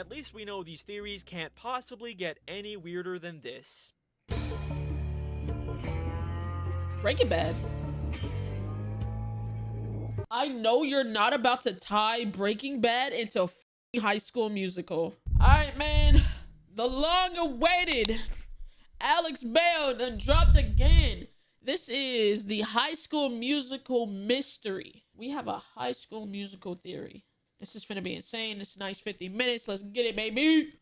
at least we know these theories can't possibly get any weirder than this. Breaking Bad. I know you're not about to tie Breaking Bad into a High School Musical. Alright, man. The long-awaited Alex Bale done dropped again. This is the High School Musical mystery. We have a High School Musical theory. This is finna be insane. This is a nice 50 minutes. Let's get it, baby.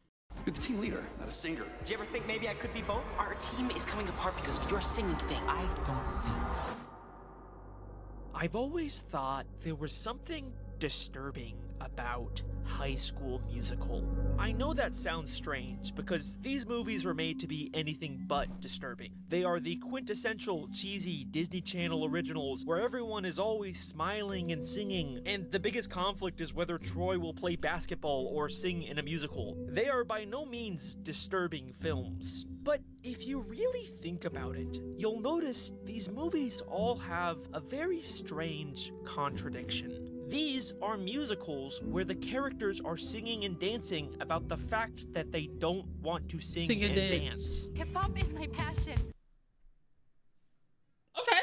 You're the team leader, not a singer. Do you ever think maybe I could be both? Our team is coming apart because of your singing thing. I don't dance. I've always thought there was something disturbing about High School Musical. I know that sounds strange because these movies were made to be anything but disturbing. They are the quintessential cheesy Disney Channel originals where everyone is always smiling and singing, and the biggest conflict is whether Troy will play basketball or sing in a musical. They are by no means disturbing films. But if you really think about it, you'll notice these movies all have a very strange contradiction. These are musicals where the characters are singing and dancing about the fact that they don't want to sing and dance. Hip-hop is my passion. Okay.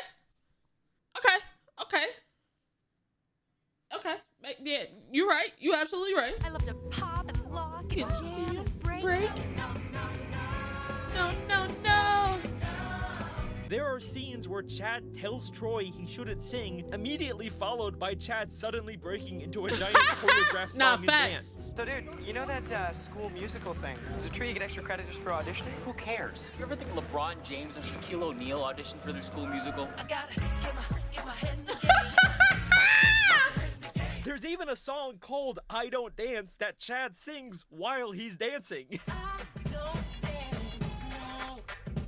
Yeah, you're right. You're absolutely right. I love to pop and lock and jam and break. No. There are scenes where Chad tells Troy he shouldn't sing, immediately followed by Chad suddenly breaking into a giant choreographed song and dance. So dude, you know that school musical thing? Is it true you get extra credit just for auditioning? Who cares? You ever think LeBron James or Shaquille O'Neal auditioned for their school musical? I gotta get my head in the game. There's even a song called I Don't Dance that Chad sings while he's dancing.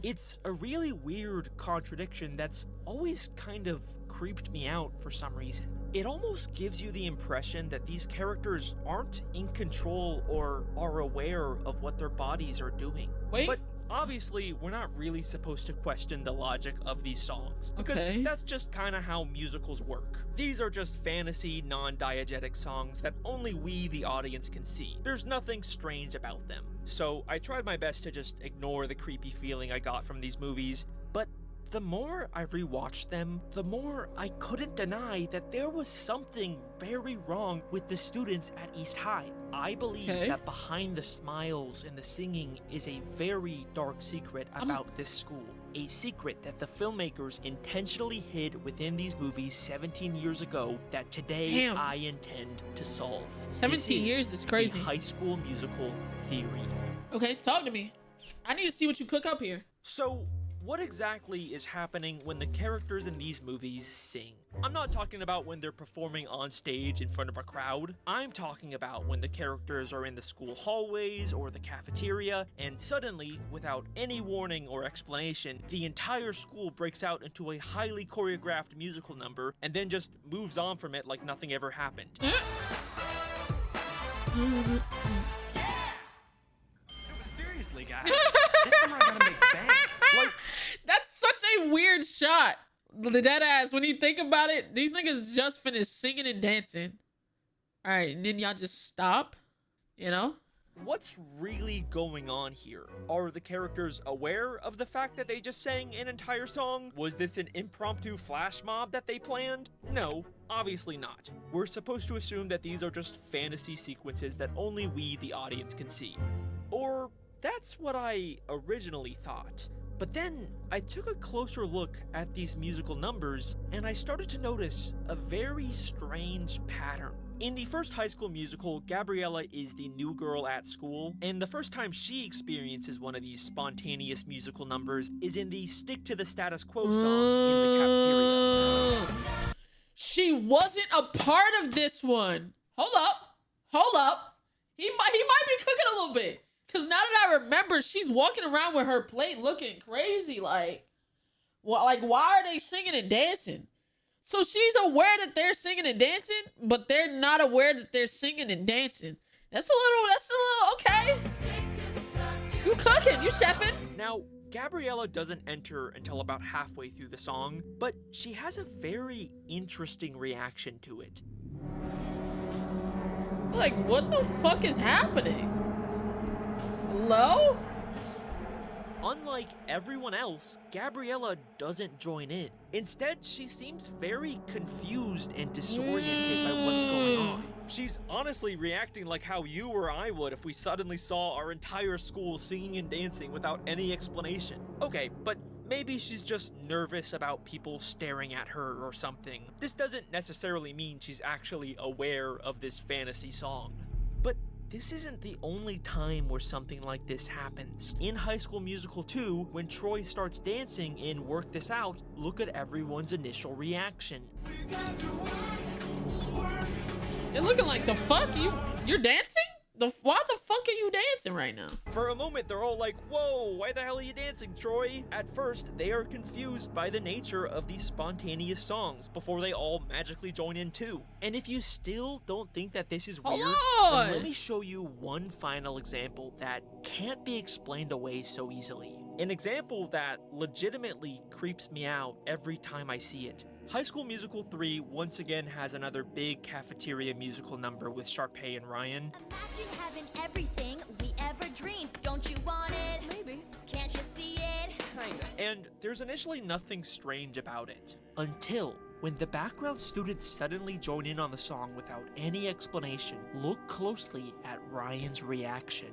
It's a really weird contradiction that's always kind of creeped me out for some reason. It almost gives you the impression that these characters aren't in control or are aware of what their bodies are doing. Wait. But obviously, we're not really supposed to question the logic of these songs, because that's just kind of how musicals work. These are just fantasy, non-diegetic songs that only we, the audience, can see. There's nothing strange about them. So I tried my best to just ignore the creepy feeling I got from these movies, but the more I rewatched them, the more I couldn't deny that there was something very wrong with the students at East High. I believe that behind the smiles and the singing is a very dark secret about this school. A secret that the filmmakers intentionally hid within these movies 17 years ago that today I intend to solve. 17 years is crazy. The High School Musical theory. Okay, talk to me. I need to see what you cook up here. So, what exactly is happening when the characters in these movies sing? I'm not talking about when they're performing on stage in front of a crowd. I'm talking about when the characters are in the school hallways or the cafeteria, and suddenly, without any warning or explanation, the entire school breaks out into a highly choreographed musical number and then just moves on from it like nothing ever happened. Seriously, guys. This summer I gotta make bank. Like, that's such a weird shot. The dead ass, when you think about it, these niggas just finished singing and dancing. All right, and then y'all just stop, you know? what's really going on here? Are the characters aware of the fact that they just sang an entire song? Was this an impromptu flash mob that they planned? No, obviously not. We're supposed to assume that these are just fantasy sequences that only we, the audience, can see. Or that's what I originally thought. But then I took a closer look at these musical numbers and I started to notice a very strange pattern. In the first High School Musical, Gabriella is the new girl at school, and the first time she experiences one of these spontaneous musical numbers is in the Stick to the Status Quo song in the cafeteria. She wasn't a part of this one. Hold up. He might be cooking a little bit. Cause now that I remember, she's walking around with her plate looking crazy. Like why are they singing and dancing? So she's aware that they're singing and dancing, but they're not aware that they're singing and dancing. That's a little okay. You cooking, you chefing. Now, Gabriella doesn't enter until about halfway through the song, but she has a very interesting reaction to it. Like, what the fuck is happening? Hello? Unlike everyone else, Gabriella doesn't join in. Instead, she seems very confused and disoriented by what's going on. She's honestly reacting like how you or I would if we suddenly saw our entire school singing and dancing without any explanation. Okay, but maybe she's just nervous about people staring at her or something. This doesn't necessarily mean she's actually aware of this fantasy song. But this isn't the only time where something like this happens. In High School Musical 2, when Troy starts dancing in Work This Out, look at everyone's initial reaction. You're looking like, the fuck? You're dancing? Why the fuck are you dancing right now? For a moment, they're all like, whoa, why the hell are you dancing, Troy? At first, they are confused by the nature of these spontaneous songs before they all magically join in too. And if you still don't think that this is weird, then let me show you one final example that can't be explained away so easily. An example that legitimately creeps me out every time I see it. High School Musical 3 once again has another big cafeteria musical number with Sharpay and Ryan. Imagine having everything we ever dreamed. Don't you want it? Maybe. Can't you see it? Kinda. And there's initially nothing strange about it. Until when the background students suddenly join in on the song without any explanation. Look closely at Ryan's reaction.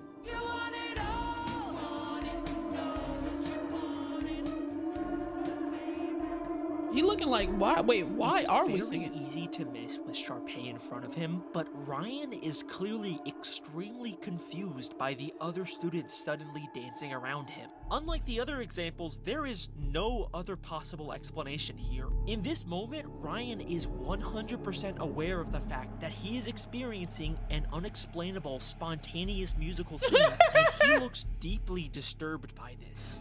He looking like, why? Wait, why it's are we very singing? easy to miss with Sharpay in front of him, but Ryan is clearly extremely confused by the other students suddenly dancing around him. Unlike the other examples, there is no other possible explanation here. In this moment, Ryan is 100% aware of the fact that he is experiencing an unexplainable, spontaneous musical scene, and he looks deeply disturbed by this.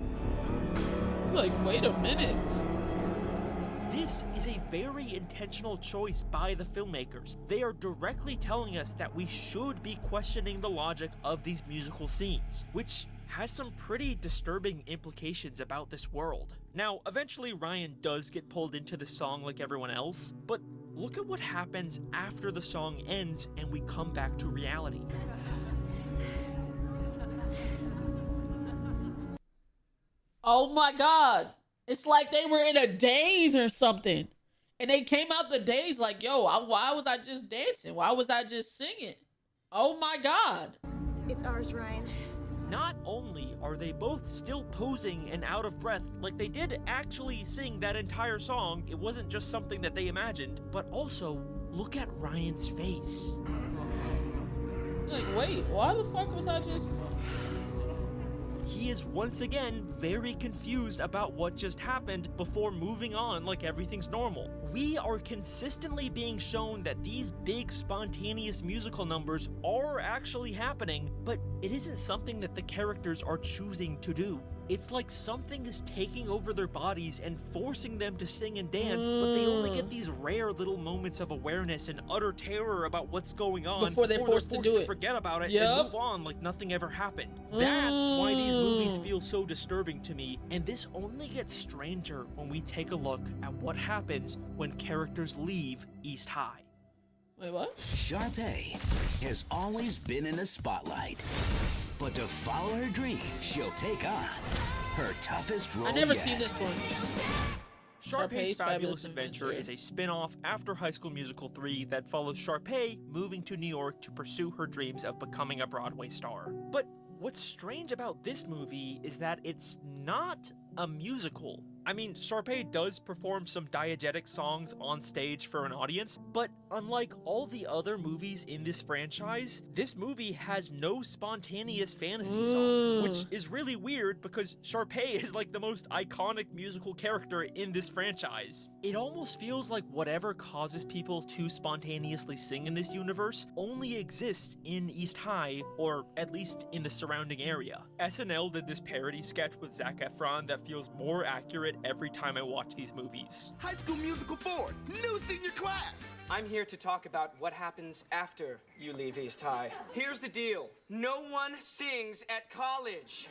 He's like, wait a minute. This is a very intentional choice by the filmmakers. They are directly telling us that we should be questioning the logic of these musical scenes, which has some pretty disturbing implications about this world. Now, eventually Ryan does get pulled into the song like everyone else, but look at what happens after the song ends and we come back to reality. Oh my God. It's like they were in a daze or something. And they came out the daze like, yo, why was I just dancing? Why was I just singing? Oh my God. It's ours, Ryan. Not only are they both still posing and out of breath, like they did actually sing that entire song, it wasn't just something that they imagined, but also look at Ryan's face. Like, wait, why the fuck was I just... He is once again very confused about what just happened before moving on like everything's normal. We are consistently being shown that these big spontaneous musical numbers are actually happening, but it isn't something that the characters are choosing to do. It's like something is taking over their bodies and forcing them to sing and dance, but they only get these rare little moments of awareness and utter terror about what's going on before they're forced to do it. Forget about it and move on like nothing ever happened. That's why these movies feel so disturbing to me, and this only gets stranger when we take a look at what happens when characters leave East High. Wait, what? Sharpay has always been in the spotlight. But to follow her dream, she'll take on her toughest role I never yet. seen this one. Sharpay's Fabulous Adventure is a spin-off after High School Musical 3 that follows Sharpay moving to New York to pursue her dreams of becoming a Broadway star. But what's strange about this movie is that it's not a musical. I mean, Sharpay does perform some diegetic songs on stage for an audience, but unlike all the other movies in this franchise, this movie has no spontaneous fantasy songs, which is really weird because Sharpay is like the most iconic musical character in this franchise. It almost feels like whatever causes people to spontaneously sing in this universe only exists in East High, or at least in the surrounding area. SNL did this parody sketch with Zac Efron that feels more accurate every time I watch these movies. High School Musical 4, new senior class. I'm here to talk about what happens after you leave East High. Here's the deal. No one sings at college.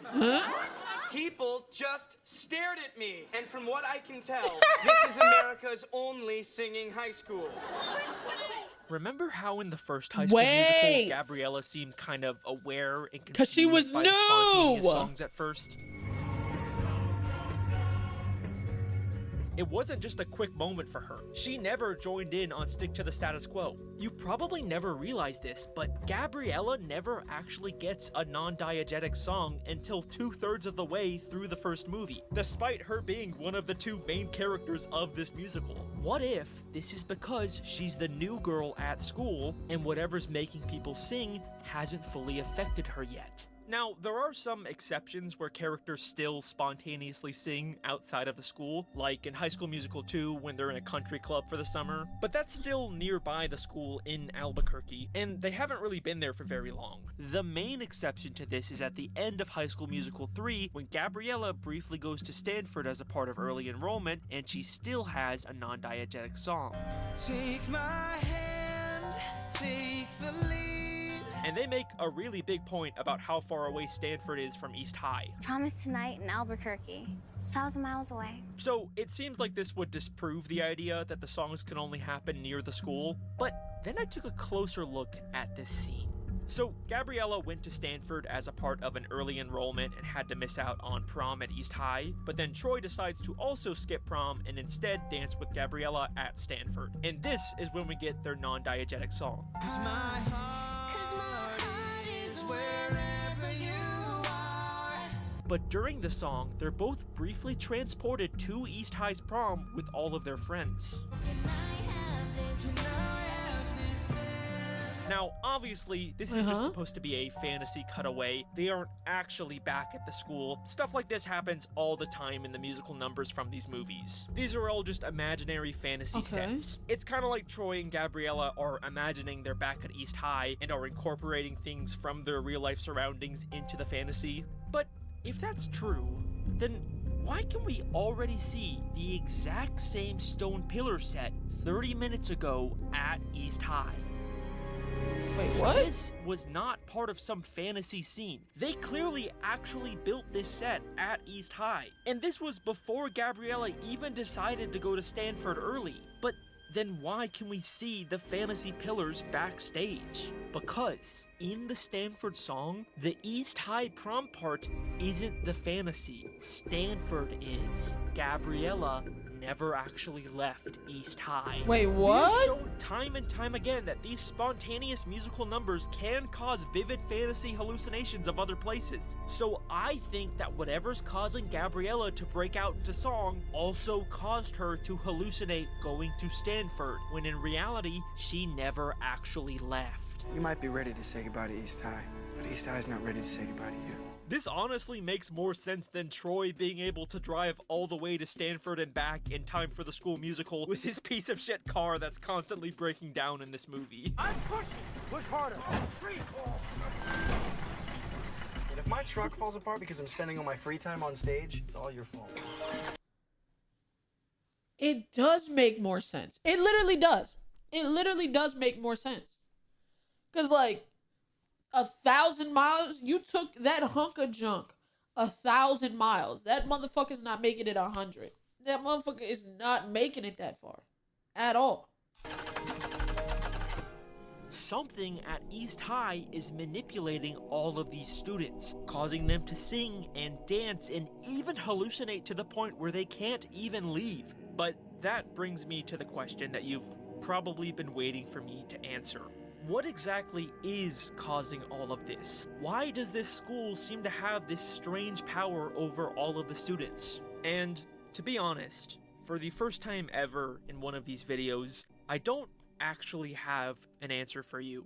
People just stared at me. And from what I can tell, this is America's only singing high school. Remember how in the first High School Musical, Gabriella seemed kind of aware and confused 'Cause she was by the spontaneous new! songs at first? It wasn't just a quick moment for her. She never joined in on Stick to the Status Quo. You probably never realized this, but Gabriella never actually gets a non-diegetic song until 2/3 of the way through the first movie, despite her being one of the two main characters of this musical. What if this is because she's the new girl at school and whatever's making people sing hasn't fully affected her yet? Now, there are some exceptions where characters still spontaneously sing outside of the school, like in High School Musical 2 when they're in a country club for the summer, but that's still nearby the school in Albuquerque, and they haven't really been there for very long. The main exception to this is at the end of High School Musical 3 when Gabriella briefly goes to Stanford as a part of early enrollment, and she still has a non-diegetic song. Take my hand, take the lead. And they make a really big point about how far away Stanford is from East High. Promise tonight in Albuquerque. It's 1,000 miles away. So it seems like this would disprove the idea that the songs can only happen near the school, but then I took a closer look at this scene. So Gabriella went to Stanford as a part of an early enrollment and had to miss out on prom at East High, but then Troy decides to also skip prom and instead dance with Gabriella at Stanford. And this is when we get their non-diegetic song. But during the song, they're both briefly transported to East High's prom with all of their friends. Now, obviously, this is just supposed to be a fantasy cutaway. They aren't actually back at the school. Stuff like this happens all the time in the musical numbers from these movies. These are all just imaginary fantasy sets. It's kind of like Troy and Gabriella are imagining they're back at East High and are incorporating things from their real-life surroundings into the fantasy. But if that's true, then why can we already see the exact same stone pillar set 30 minutes ago at East High? Wait, what? This was not part of some fantasy scene. They clearly actually built this set at East High. And this was before Gabriella even decided to go to Stanford early. But then why can we see the fantasy pillars backstage? Because in the Stanford song, the East High prom part isn't the fantasy. Stanford is. Gabriella never actually left East High. Wait, what? We have shown time and time again that these spontaneous musical numbers can cause vivid fantasy hallucinations of other places. So I think that whatever's causing Gabriella to break out into song also caused her to hallucinate going to Stanford, when in reality, she never actually left. You might be ready to say goodbye to East High, but East High's not ready to say goodbye to you. This honestly makes more sense than Troy being able to drive all the way to Stanford and back in time for the school musical with his piece of shit car that's constantly breaking down in this movie. I'm pushing. Push harder. Free. And if my truck falls apart because I'm spending all my free time on stage, it's all your fault. It does make more sense. It literally does. It literally does make more sense. Because, like, 1,000 miles, you took that hunk of junk 1,000 miles. That motherfucker's not making it 100. That motherfucker is not making it that far at all. Something at East High is manipulating all of these students, causing them to sing and dance and even hallucinate to the point where they can't even leave. But that brings me to the question that you've probably been waiting for me to answer. What exactly is causing all of this? Why does this school seem to have this strange power over all of the students? And to be honest, for the first time ever in one of these videos, I don't actually have an answer for you.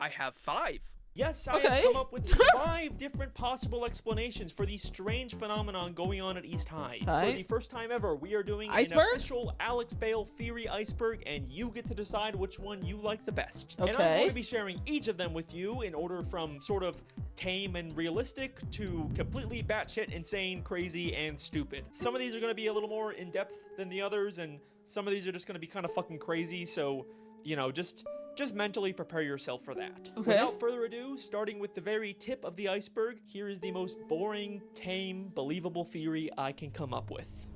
I have 5. Yes, I have come up with 5 different possible explanations for the strange phenomenon going on at East High. For the first time ever, we are doing an official Alex Bale theory iceberg, and you get to decide which one you like the best. And I'm going to be sharing each of them with you in order from sort of tame and realistic to completely batshit insane, crazy, and stupid. Some of these are going to be a little more in-depth than the others, and some of these are just going to be kind of fucking crazy, so, you know, just mentally prepare yourself for that. Without further ado, starting with the very tip of the iceberg, here is the most boring, tame, believable theory I can come up with.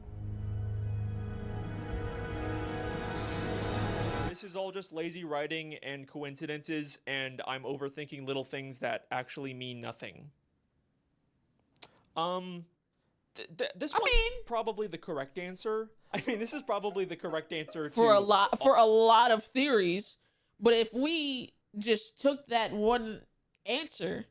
this is all just lazy writing and coincidences, and I'm overthinking little things that actually mean nothing. This one's probably the correct answer. I mean, this is probably the correct answer for a lot of theories. But if we just took that one answer,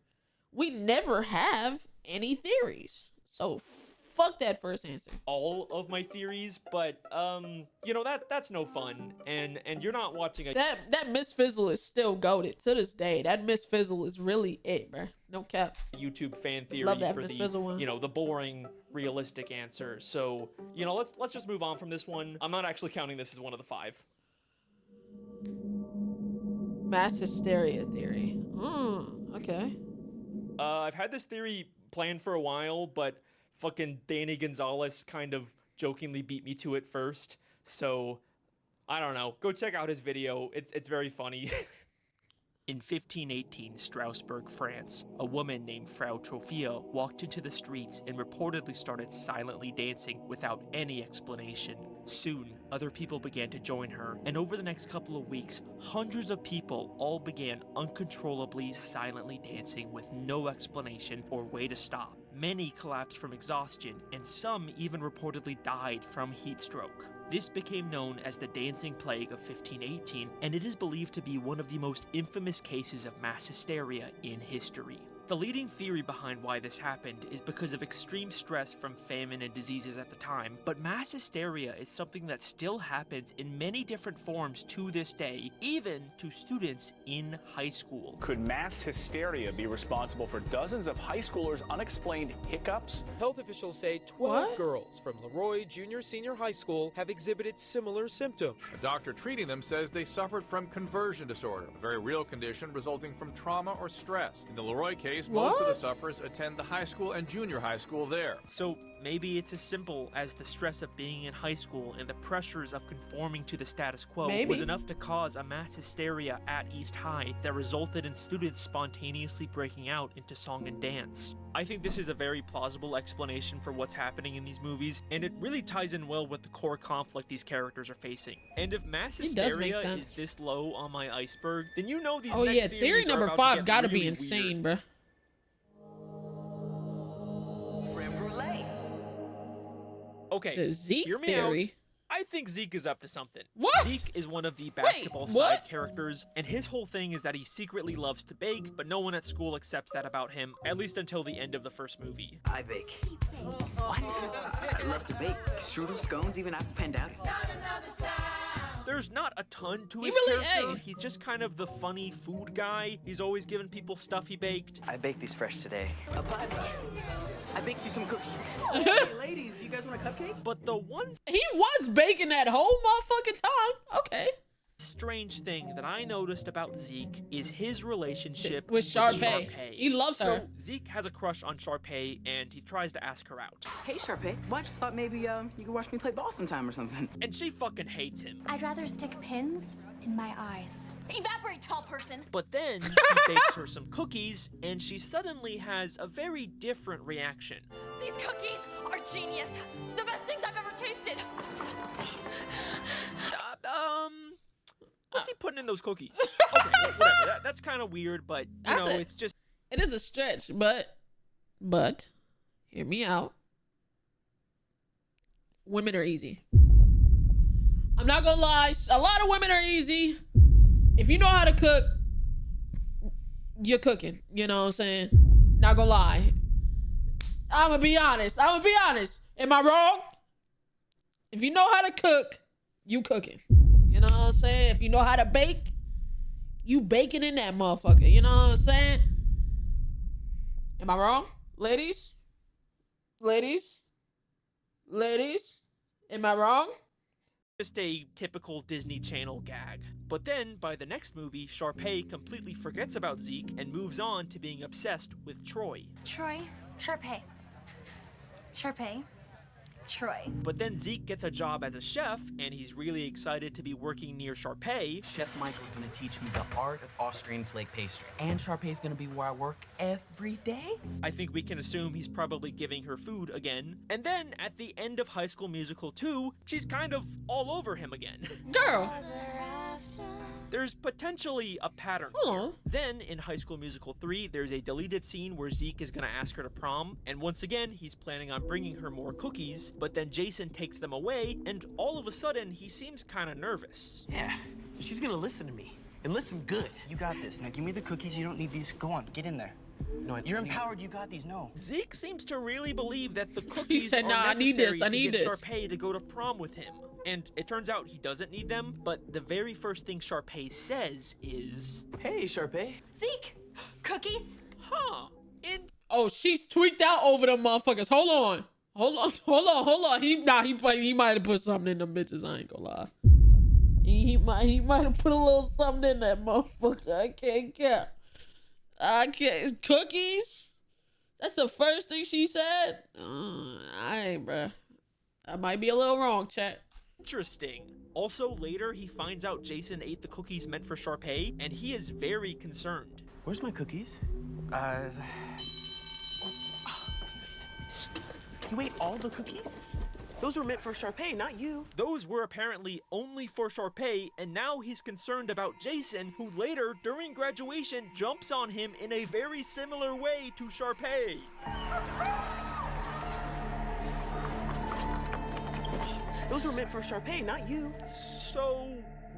we never have any theories. So fuck that first answer. All of my theories, but you know, that's no fun. And you're not watching a that Miss Fizzle is still goated to this day. That Miss Fizzle is really it, bro. No cap. YouTube fan theory Love that for Miss the Fizzle one. you know, the boring realistic answer. So, you know, let's just move on from this one. I'm not actually counting this as one of the 5. Mass hysteria theory. Okay. I've had this theory planned for a while, but fucking Danny Gonzalez kind of jokingly beat me to it first. So, I don't know. Go check out his video. It's very funny. In 1518 Strasbourg, France, a woman named Frau Trophia walked into the streets and reportedly started silently dancing without any explanation. Soon, other people began to join her, and over the next couple of weeks, hundreds of people all began uncontrollably silently dancing with no explanation or way to stop. Many collapsed from exhaustion, and some even reportedly died from heat stroke. This became known as the Dancing Plague of 1518, and it is believed to be one of the most infamous cases of mass hysteria in history. The leading theory behind why this happened is because of extreme stress from famine and diseases at the time, but mass hysteria is something that still happens in many different forms to this day, even to students in high school. Could mass hysteria be responsible for dozens of high schoolers' unexplained hiccups? Health officials say 12 girls from Leroy Junior Senior High School have exhibited similar symptoms. A doctor treating them says they suffered from conversion disorder, a very real condition resulting from trauma or stress. In the Leroy case, most of the sufferers attend the high school and junior high school there. So maybe it's as simple as the stress of being in high school and the pressures of conforming to the status quo was enough to cause a mass hysteria at East High that resulted in students spontaneously breaking out into song and dance. I think this is a very plausible explanation for what's happening in these movies, and it really ties in well with the core conflict these characters are facing. And if mass hysteria is this low on my iceberg, then you know these next theory number 5 gotta be insane, bruh. Okay, the Zeke hear me theory. out. I think Zeke is up to something. What? Zeke is one of the basketball side characters, and his whole thing is that he secretly loves to bake, but no one at school accepts that about him, at least until the end of the first movie. I bake. What? I love to bake. Strudel, scones, even apple pan dowdy. There's not a ton to his character. He's just kind of the funny food guy. He's always giving people stuff he baked. I baked these fresh today. A pie. I baked you some cookies. Hey, ladies, you guys want a cupcake? But the ones he was baking that whole motherfucking time. Okay. Strange thing that I noticed about Zeke is his relationship with Sharpay. He loves her. So Zeke has a crush on Sharpay, and he tries to ask her out. Hey, Sharpay. Well, I just thought maybe you could watch me play ball sometime or something. And she fucking hates him. I'd rather stick pins in my eyes. Evaporate, tall person. But then he bakes her some cookies, and she suddenly has a very different reaction. These cookies are genius. The best things I've ever tasted. What's he putting in those cookies? Okay, whatever. That's kind of weird, but you know, it's just. It is a stretch, but, hear me out. Women are easy. I'm not gonna lie. A lot of women are easy. If you know how to cook, you're cooking. You know what I'm saying? Not gonna lie. I'm gonna be honest. Am I wrong? If you know how to cook, you cooking. You know what I'm saying? If you know how to bake, you baking in that motherfucker. You know what I'm saying? Am I wrong? Ladies? Am I wrong? Just a typical Disney Channel gag. But then, by the next movie, Sharpay completely forgets about Zeke and moves on to being obsessed with Troy. Troy, Sharpay. Troy. But then Zeke gets a job as a chef, and he's really excited to be working near Sharpay. Chef Michael's gonna teach me the art of Austrian flake pastry. And Sharpay's gonna be where I work every day. I think we can assume he's probably giving her food again. And then, at the end of High School Musical 2, she's kind of all over him again. Girl. There's potentially a pattern here. Then, in High School Musical 3, there's a deleted scene where Zeke is gonna ask her to prom, and once again, he's planning on bringing her more cookies, but then Jason takes them away, and all of a sudden, he seems kinda nervous. Yeah, she's gonna listen to me, and listen good. You got this. Now give me the cookies. You don't need these. Go on, get in there. No, you're empowered. You got these. No. Zeke seems to really believe that the cookies said, are "Nah, I need necessary this, I to need get this." Sharpay to go to prom with him. And it turns out he doesn't need them, but the very first thing Sharpay says is, "Hey, Sharpay." Zeke, cookies? Huh. Oh, she's tweaked out over them motherfuckers. Hold on. He might have put something in them bitches. I ain't gonna lie. He might have put a little something in that motherfucker. I can't count. Cookies? That's the first thing she said? Bruh. I might be a little wrong, chat. Interesting. Also, later, he finds out Jason ate the cookies meant for Sharpay, and he is very concerned. Where's my cookies? You ate all the cookies? Those were meant for Sharpay, not you. Those were apparently only for Sharpay, and now he's concerned about Jason, who later, during graduation, jumps on him in a very similar way to Sharpay. Those were meant for Sharpay, not you. So,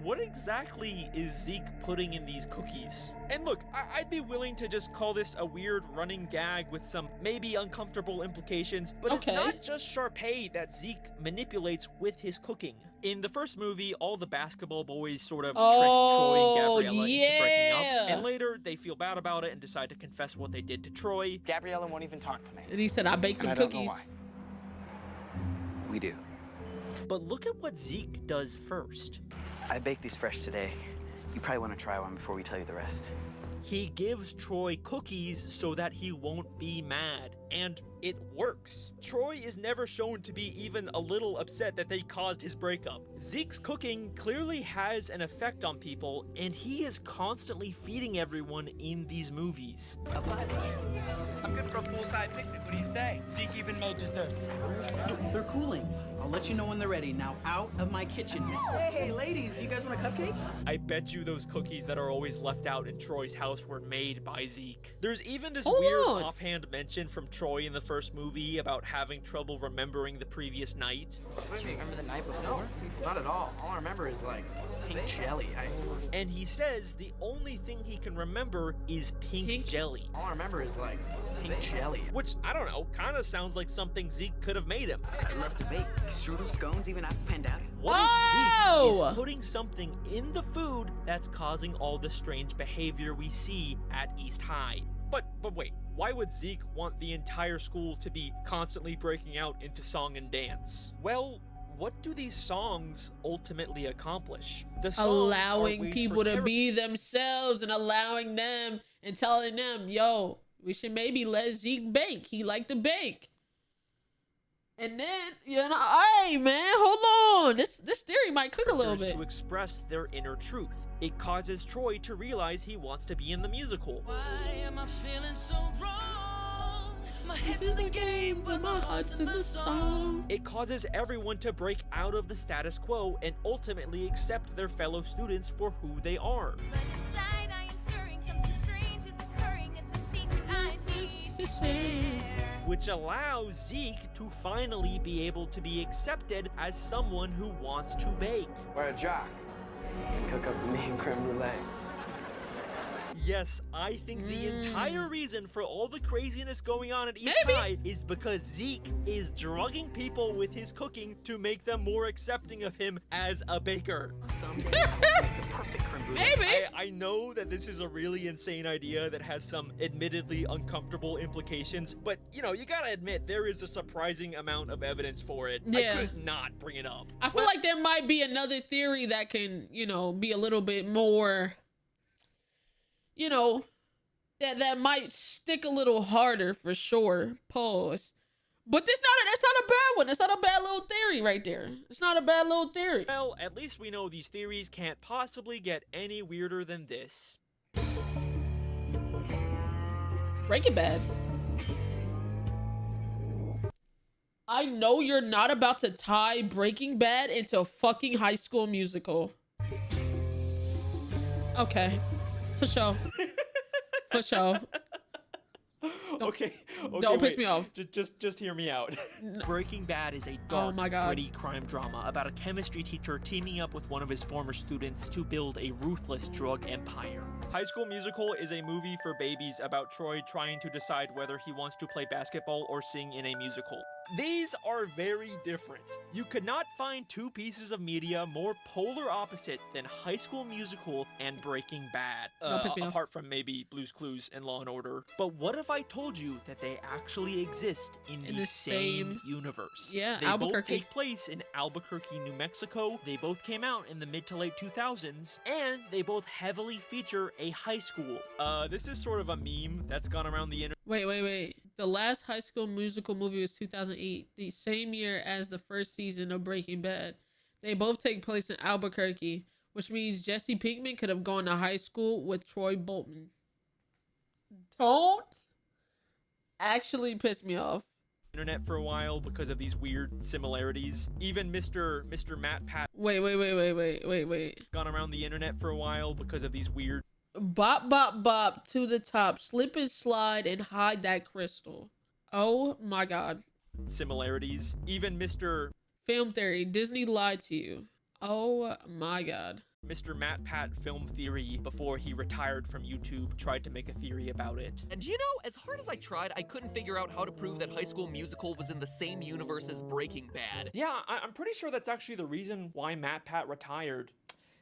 what exactly is Zeke putting in these cookies? And look, I'd be willing to just call this a weird running gag with some maybe uncomfortable implications, but it's not just Sharpay that Zeke manipulates with his cooking. In the first movie, all the basketball boys sort of trick Troy and Gabriella into breaking up, and later they feel bad about it and decide to confess what they did to Troy. Gabriella won't even talk to me. And he said, I baked some cookies. We do. But look at what Zeke does first. I baked these fresh today. You probably want to try one before we tell you the rest. He gives Troy cookies so that he won't be mad, and it works. Troy is never shown to be even a little upset that they caused his breakup. Zeke's cooking clearly has an effect on people, and he is constantly feeding everyone in these movies. I'm good for a poolside picnic. What do you say? Zeke even made desserts. They're cooling. I'll let you know when they're ready. Now out of my kitchen. Hey, ladies, you guys want a cupcake? I bet you those cookies that are always left out in Troy's house were made by Zeke. There's even this weird offhand mention from Troy in the first movie about having trouble remembering the previous night. Do you remember the night before? No, not at all. All I remember is like pink jelly. And he says the only thing he can remember is pink jelly. All I remember is like pink jelly. Which, I don't know, kind of sounds like something Zeke could have made him. I love to bake. Strudel scones, even apple pandata. What if Zeke is putting something in the food that's causing all the strange behavior we see at East High? But wait, why would Zeke want the entire school to be constantly breaking out into song and dance? Well, what do these songs ultimately accomplish? The songs allowing people to be themselves and allowing them and telling them, yo, we should maybe let Zeke bake. He liked to bake. And then, hey man, hold on. This theory might cook a little bit. To express their inner truth. It causes Troy to realize he wants to be in the musical. Why am I feeling so wrong? My head's in the game, but my heart's in the song. It causes everyone to break out of the status quo and ultimately accept their fellow students for who they are. But inside I am stirring, something strange is occurring. It's a secret I need to share. Which allows Zeke to finally be able to be accepted as someone who wants to bake. Or a jock can cook up a mean creme brulee. Yes, I think the entire reason for all the craziness going on at East High is because Zeke is drugging people with his cooking to make them more accepting of him as a baker. Someday I'll make the perfect creme brulee. I know that this is a really insane idea that has some admittedly uncomfortable implications, but you gotta admit there is a surprising amount of evidence for it. Yeah. I could not bring it up. I feel like there might be another theory that can, be a little bit more, that might stick a little harder for sure. Pause. But that's not a bad one. That's not a bad little theory right there. It's not a bad little theory. Well, at least we know these theories can't possibly get any weirder than this. Breaking Bad. I know you're not about to tie Breaking Bad into fucking High School Musical. Okay. For sure. For sure. Okay, don't piss wait. me off. Just hear me out. Breaking Bad is a dark, my God. gritty crime drama about a chemistry teacher teaming up with one of his former students to build a ruthless drug empire. High School Musical is a movie for babies about Troy trying to decide whether he wants to play basketball or sing in a musical. These are very different. You could not find two pieces of media more polar opposite than High School Musical and Breaking Bad. Don't piss me off. Apart from maybe Blue's Clues and Law & Order. But what if I told you that they actually exist in the same universe? Yeah, They Albuquerque. both take place in Albuquerque, New Mexico. They both came out in the mid to late 2000s. And they both heavily feature a high school. This is sort of a meme that's gone around the internet. Wait. The last High School Musical movie was 2008, the same year as the first season of Breaking Bad. They both take place in Albuquerque, which means Jesse Pinkman could have gone to high school with Troy Bolton. Don't actually piss me off. Internet for a while because of these weird similarities. Even Mr. Matt Pat Wait. gone around the internet for a while because of these weird Bop, bop, bop to the top. Slip and slide and hide that crystal. Oh my God. similarities. Even Mr. Film Theory, Disney lied to you. Oh my God. Mr. Matt Pat Film Theory, before he retired from YouTube, tried to make a theory about it. And you know, as hard as I tried, I couldn't figure out how to prove that High School Musical was in the same universe as Breaking Bad. Yeah, I'm pretty sure that's actually the reason why Matt Pat retired.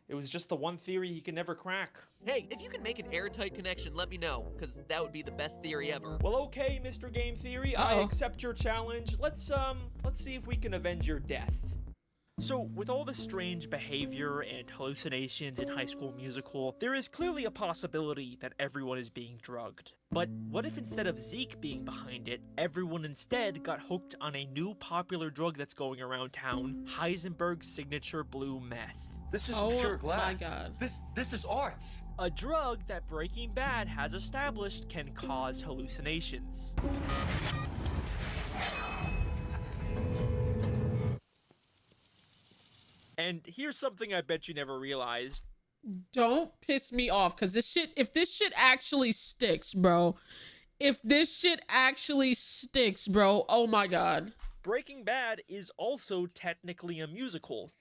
It was just the one theory he could never crack. Hey, if you can make an airtight connection, let me know, because that would be the best theory ever. Well, okay, Mr. Game Theory, I accept your challenge. Let's see if we can avenge your death. So, with all the strange behavior and hallucinations in High School Musical, there is clearly a possibility that everyone is being drugged. But what if instead of Zeke being behind it, everyone instead got hooked on a new popular drug that's going around town, Heisenberg's signature blue meth? This is pure glass. My God. This is art. A drug that Breaking Bad has established can cause hallucinations. And here's something I bet you never realized. Don't piss me off, because if this shit actually sticks, bro. If this shit actually sticks, bro. Oh my God. Breaking Bad is also technically a musical.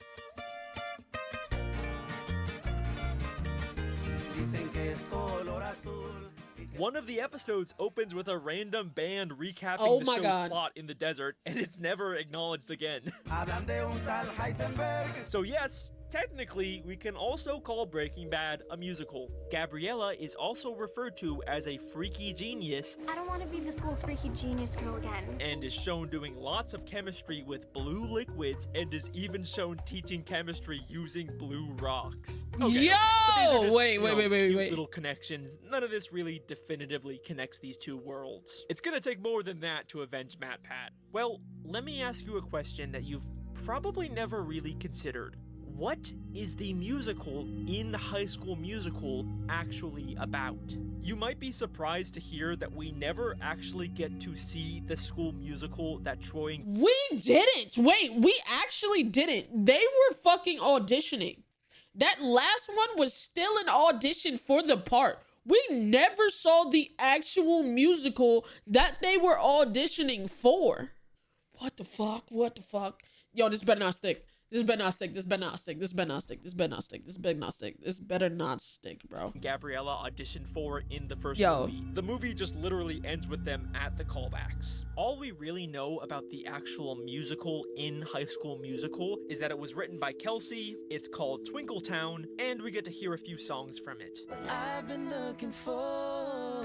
One of the episodes opens with a random band recapping the show's plot in the desert, and it's never acknowledged again. So yes, technically, we can also call Breaking Bad a musical. Gabriella is also referred to as a freaky genius. I don't want to be the school's freaky genius girl again. And is shown doing lots of chemistry with blue liquids, and is even shown teaching chemistry using blue rocks. Okay, wait, little connections. None of this really definitively connects these two worlds. It's gonna take more than that to avenge Matt Pat. Well, let me ask you a question that you've probably never really considered. What is the musical in High School Musical actually about? You might be surprised to hear that we never actually get to see the school musical that Troy... We didn't! Wait, we actually didn't. They were fucking auditioning. That last one was still an audition for the part. We never saw the actual musical that they were auditioning for. What the fuck? What the fuck? Yo, this better not stick. This better not stick. This better not stick. This better not stick. This better not stick. This better not stick. This better not stick, bro. Gabriella auditioned for in the first movie. The movie just literally ends with them at the callbacks. All we really know about the actual musical in High School Musical is that it was written by Kelsey, it's called Twinkletown, and we get to hear a few songs from it. I've been looking for...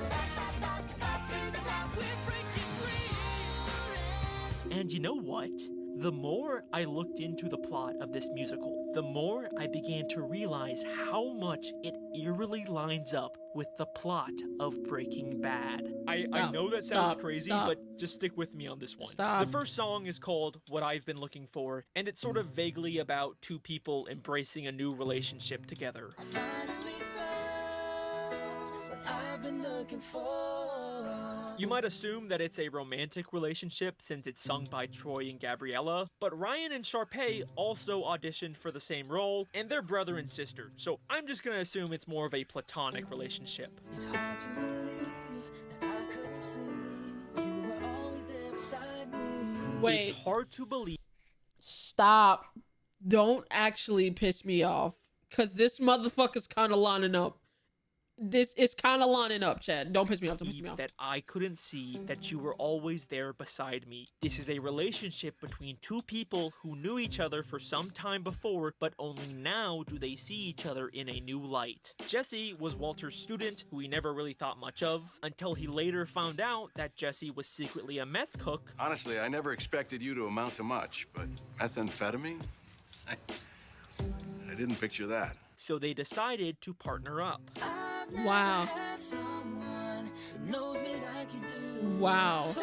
And you know what? The more I looked into the plot of this musical, the more I began to realize how much it eerily lines up with the plot of Breaking Bad. I know that sounds crazy, but just stick with me on this one. The first song is called What I've Been Looking For, and it's sort of vaguely about two people embracing a new relationship together. I finally found what I've been looking for. You might assume that it's a romantic relationship since it's sung by Troy and Gabriella, but Ryan and Sharpay also auditioned for the same role, and they're brother and sister, so I'm just gonna assume it's more of a platonic relationship. It's hard to believe that I couldn't see you were always there beside me. Wait. It's hard to believe. Stop. Don't actually piss me off. Because this motherfucker's kind of lining up. This is kind of lining up, Chad. Don't piss me off. Don't piss me off. That I couldn't see that you were always there beside me. This is a relationship between two people who knew each other for some time before, but only now do they see each other in a new light. Jesse was Walter's student, who he never really thought much of, until he later found out that Jesse was secretly a meth cook. Honestly, I never expected you to amount to much, but methamphetamine? I didn't picture that. So they decided to partner up. Wow. Wow.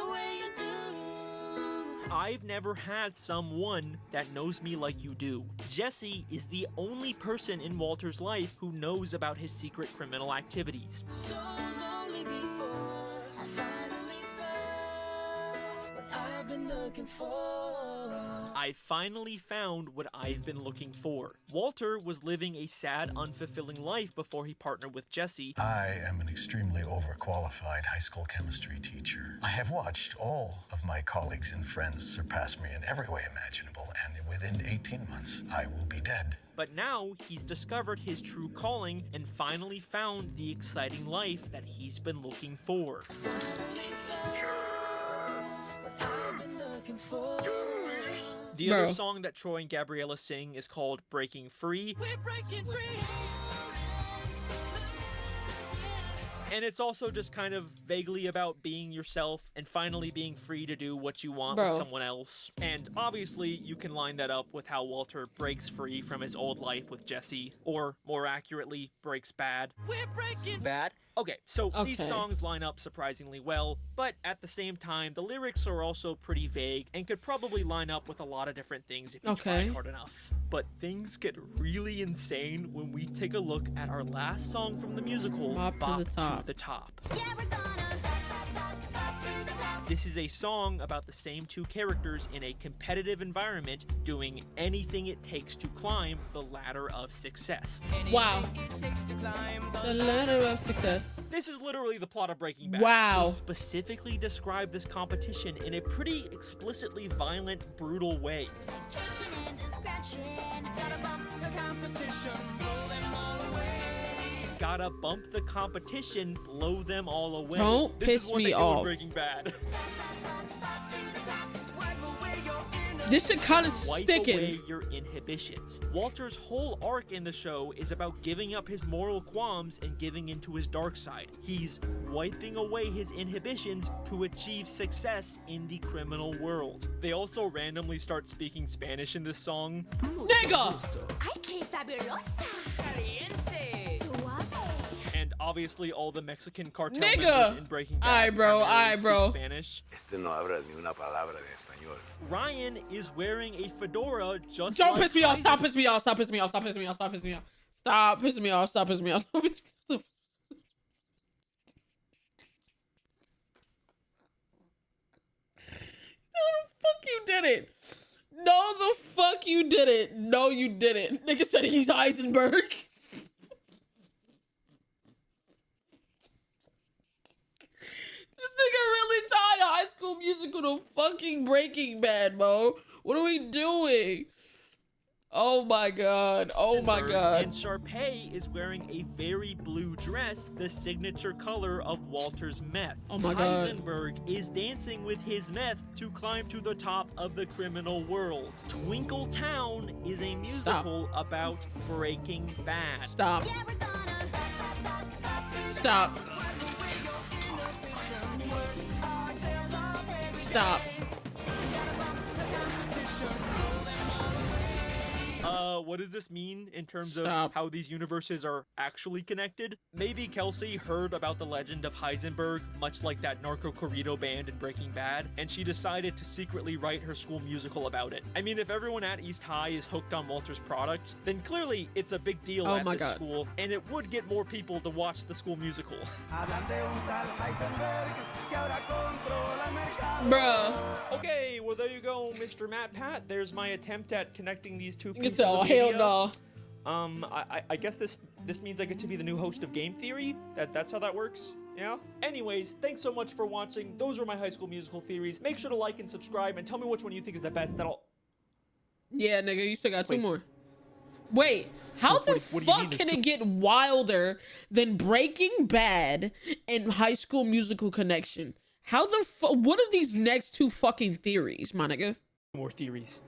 I've never had someone that knows me like you do. Jesse is the only person in Walter's life who knows about his secret criminal activities. So lonely before I finally found what I've been looking for. I finally found what I've been looking for. Walter was living a sad, unfulfilling life before he partnered with Jesse. I am an extremely overqualified high school chemistry teacher. I have watched all of my colleagues and friends surpass me in every way imaginable, and within 18 months, I will be dead. But now he's discovered his true calling and finally found the exciting life that he's been looking for. The other song that Troy and Gabriella sing is called Breaking Free. We're breaking free. And it's also just kind of vaguely about being yourself and finally being free to do what you want with someone else. And obviously, you can line that up with how Walter breaks free from his old life with Jesse, or more accurately, breaks bad. We're breaking bad. Okay, so these songs line up surprisingly well, but at the same time, the lyrics are also pretty vague and could probably line up with a lot of different things if you tried hard enough. But things get really insane when we take a look at our last song from the musical, Bop to the Top. Yeah, we're gonna bop to the top. This is a song about the same two characters in a competitive environment doing anything it takes to climb the ladder of success. Wow. It takes to climb The ladder of success. This is literally the plot of Breaking Bad. Wow. They specifically describe this competition in a pretty explicitly violent, brutal way. Kicking and scratching. Gotta bump the competition. Blow them all away. Gotta bump the competition, blow them all away. Don't this piss is what me they do off. in Breaking Bad. This shit kind of Wipe sticking. away your inhibitions. Walter's whole arc in the show is about giving up his moral qualms and giving into his dark side. He's wiping away his inhibitions to achieve success in the criminal world. They also randomly start speaking Spanish in this song. Nigga! Ay, que fabulosa. Caliente. Suave. And obviously all the Mexican cartel Nigga! members in Breaking Bad primarily speak Spanish. Este no habla ni una palabra de español. Ryan is wearing a fedora just Don't like piss me off. Heisen. Stop pissing me off. Stop pissing me off. Stop pissing me off. Stop pissing me off. Stop pissing me off. Stop pissing me off. Stop pissing me off. No, the fuck you did it. No, the fuck you did it. No, you didn't. Nigga said he's Heisenberg. This nigga really tied High School Musical to fucking Breaking Bad, bro. What are we doing? Oh my god. Oh my god. And Sharpay is wearing a very blue dress, the signature color of Walter's meth. Oh my god. Heisenberg is dancing with his meth to climb to the top of the criminal world. Twinkle Town is a musical about Breaking Bad. Stop. Stop. Stop. what does this mean in terms of how these universes are actually connected? Maybe Kelsey heard about the legend of Heisenberg, much like that narco corrido band in Breaking Bad, and she decided to secretly write her school musical about it. I mean, if everyone at East High is hooked on Walter's product, then clearly it's a big deal at this school, and it would get more people to watch the school musical. Bruh. Okay, well there you go, Mr. Matt Pat. There's my attempt at connecting these two pieces So of media. hell no. I guess this means I get to be the new host of Game Theory. That's how that works. Yeah? Anyways, thanks so much for watching. Those were my High School Musical theories. Make sure to like and subscribe and tell me which one you think is the best. Yeah, nigga, you still got two more. Wait, how the fuck can it get wilder than Breaking Bad and High School Musical connection? How the fuck? What are these next two fucking theories, my nigga? More theories.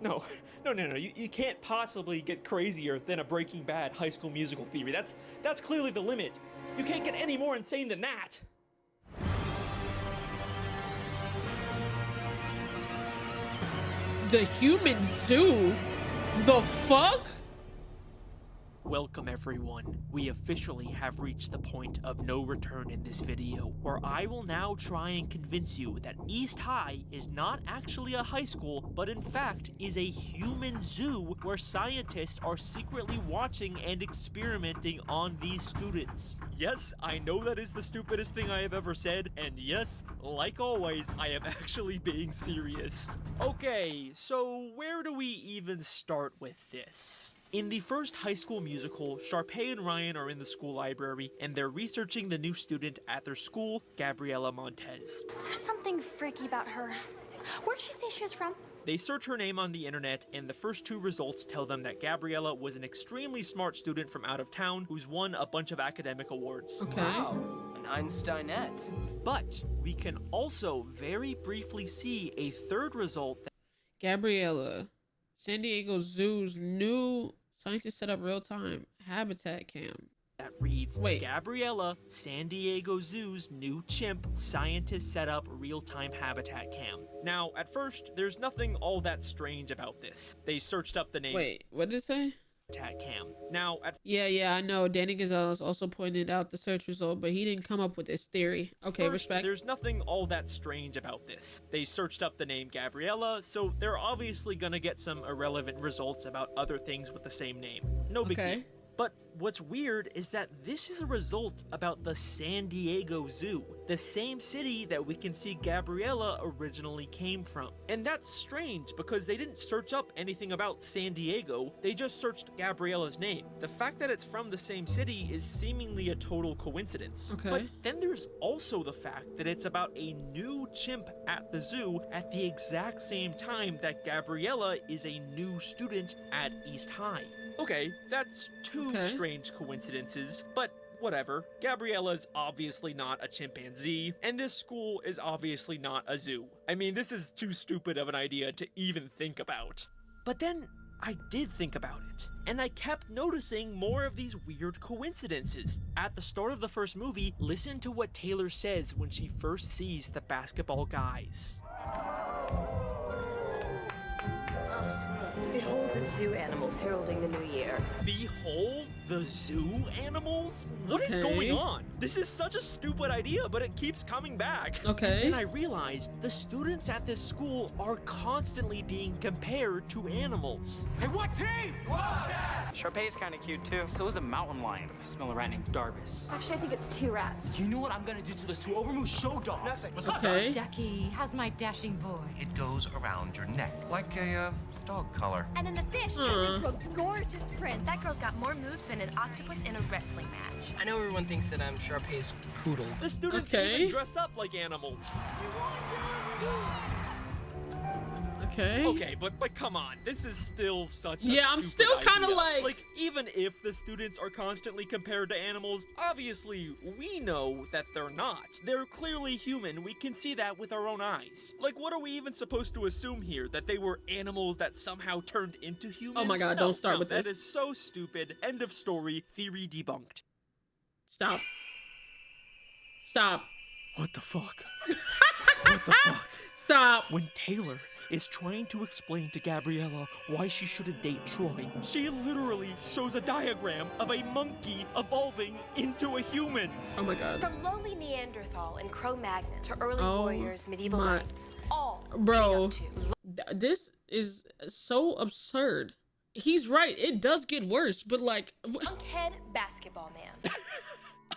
No. You can't possibly get crazier than a Breaking Bad High School Musical theory. That's clearly the limit. You can't get any more insane than that. The human zoo? The fuck? Welcome everyone. We officially have reached the point of no return in this video, where I will now try and convince you that East High is not actually a high school, but in fact is a human zoo where scientists are secretly watching and experimenting on these students. Yes, I know that is the stupidest thing I have ever said, and yes, like always, I am actually being serious. Okay, so where do we even start with this? In the first High School Musical, Sharpay and Ryan are in the school library, and they're researching the new student at their school, Gabriela Montez. There's something freaky about her. Where did she say she was from? They search her name on the internet, and the first two results tell them that Gabriela was an extremely smart student from out of town who's won a bunch of academic awards. Okay. Wow, an Einsteinette. But we can also very briefly see a third result that Gabriela, San Diego Zoo's new scientists set up real-time habitat cam. That reads, Gabriela, San Diego Zoo's new chimp, scientists set up real-time habitat cam. Now, at first, there's nothing all that strange about this. They searched up the name. Wait, what did it say? Habitat cam. Now, Yeah, I know. Danny Gonzalez also pointed out the search result, but he didn't come up with this theory. Okay, first, respect. There's nothing all that strange about this. They searched up the name Gabriela, so they're obviously gonna get some irrelevant results about other things with the same name. No big deal. But what's weird is that this is a result about the San Diego Zoo, the same city that we can see Gabriela originally came from. And that's strange because they didn't search up anything about San Diego, they just searched Gabriela's name. The fact that it's from the same city is seemingly a total coincidence. Okay. But then there's also the fact that it's about a new chimp at the zoo at the exact same time that Gabriela is a new student at East High. Okay, that's two strange coincidences, but whatever. Gabriella's obviously not a chimpanzee, and this school is obviously not a zoo. I mean, this is too stupid of an idea to even think about. But then I did think about it, and I kept noticing more of these weird coincidences. At the start of the first movie, listen to what Taylor says when she first sees the basketball guys. Behold the zoo animals heralding the new year. Behold the zoo animals? What is going on? This is such a stupid idea, but it keeps coming back. Okay. And then I realized the students at this school are constantly being compared to animals. Hey, what team? Sharpay is kind of cute too. So is a mountain lion. I smell a rat named Darbus. Actually, I think it's two rats. You know what I'm gonna do to those two overmoose show dogs? Nothing. What's up? Ducky, how's my dashing boy? It goes around your neck like a dog collar. And then the fish turned into a gorgeous prince. That girl's got more moves than an octopus in a wrestling match. I know everyone thinks that I'm Sharpay's poodle. The students even dress up like animals. Okay, but come on, this is still such a I'm stupid still kind of idea. like even if the students are constantly compared to animals, obviously we know that they're not. They're clearly human. We can see that with our own eyes. Like, what are we even supposed to assume here? That they were animals that somehow turned into humans? Oh my god, don't start with this. That is so stupid. End of story. Theory debunked. Stop. Stop. What the fuck? What the fuck? Stop. When Taylor is trying to explain to Gabriella why she shouldn't date Troy. She literally shows a diagram of a monkey evolving into a human. Oh my god. From lowly Neanderthal and Cro-Magnon to early warriors, medieval knights, all bro, this is so absurd. He's right, it does get worse, but like, Punkhead basketball man.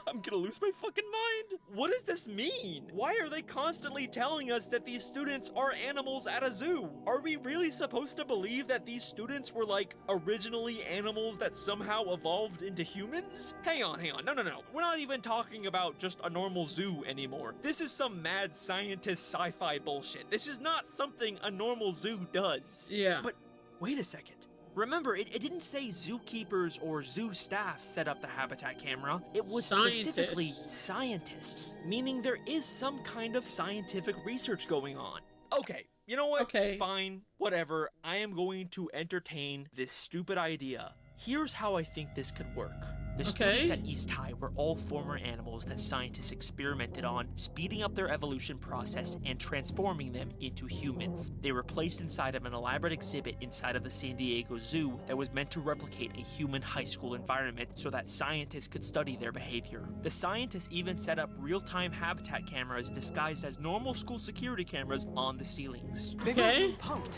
I'm gonna lose my fucking mind. What does this mean? Why are they constantly telling us that these students are animals at a zoo? Are we really supposed to believe that these students were like originally animals that somehow evolved into humans? Hang on. No. We're not even talking about just a normal zoo anymore. This is some mad scientist sci-fi bullshit. This is not something a normal zoo does. Yeah. But wait a second. Remember, it didn't say zookeepers or zoo staff set up the habitat camera. It was specifically scientists, meaning there is some kind of scientific research going on. Okay, you know what? Okay. Fine, whatever. I am going to entertain this stupid idea. Here's how I think this could work. The students at East High were all former animals that scientists experimented on, speeding up their evolution process and transforming them into humans. They were placed inside of an elaborate exhibit inside of the San Diego Zoo that was meant to replicate a human high school environment so that scientists could study their behavior. The scientists even set up real-time habitat cameras disguised as normal school security cameras on the ceilings. Maybe we're being punked.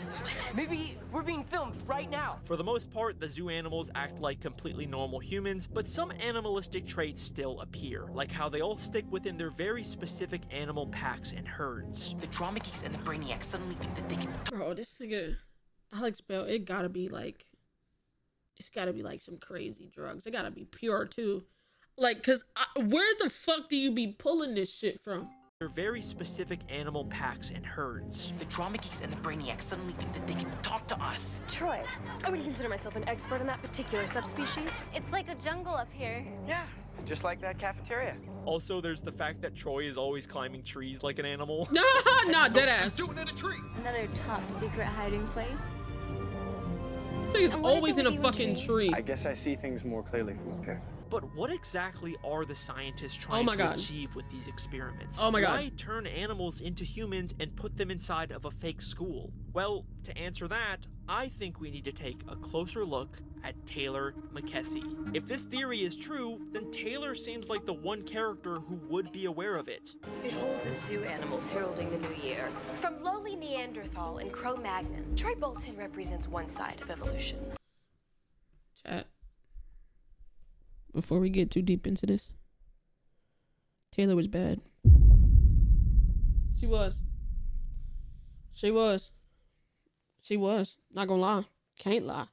Maybe we're being filmed right now. For the most part, the zoo animals act like completely normal humans, but some animalistic traits still appear, like how they all stick within their very specific animal packs and herds. The drama geeks and the brainiacs suddenly think that they can. Bro, this nigga, Alex Bell, it's gotta be like some crazy drugs. It gotta be pure too. Like, cause where the fuck do you be pulling this shit from? Their very specific animal packs and herds. The drama geeks and the brainiacs suddenly think that they can talk to us. Troy, I would consider myself an expert in that particular subspecies. It's like a jungle up here. Yeah, just like that cafeteria. Also, there's the fact that Troy is always climbing trees like an animal. Nah, dead ass. Doing it a tree. Another top secret hiding place. This thing is always in a fucking tree. I guess I see things more clearly from up here. But what exactly are the scientists trying to achieve with these experiments? Oh my god. Why turn animals into humans and put them inside of a fake school? Well, to answer that, I think we need to take a closer look at Taylor McKessie. If this theory is true, then Taylor seems like the one character who would be aware of it. Behold the zoo animals heralding the new year. From lowly Neanderthal and Cro-Magnon, Troy Bolton represents one side of evolution. Chat. Before we get too deep into this, Taylor was bad. She was. Not gonna lie. Can't lie.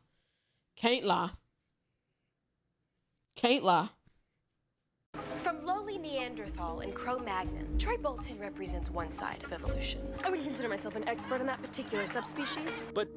From lowly Neanderthal and Cro-Magnon, Troy Bolton represents one side of evolution. I would consider myself an expert in that particular subspecies. But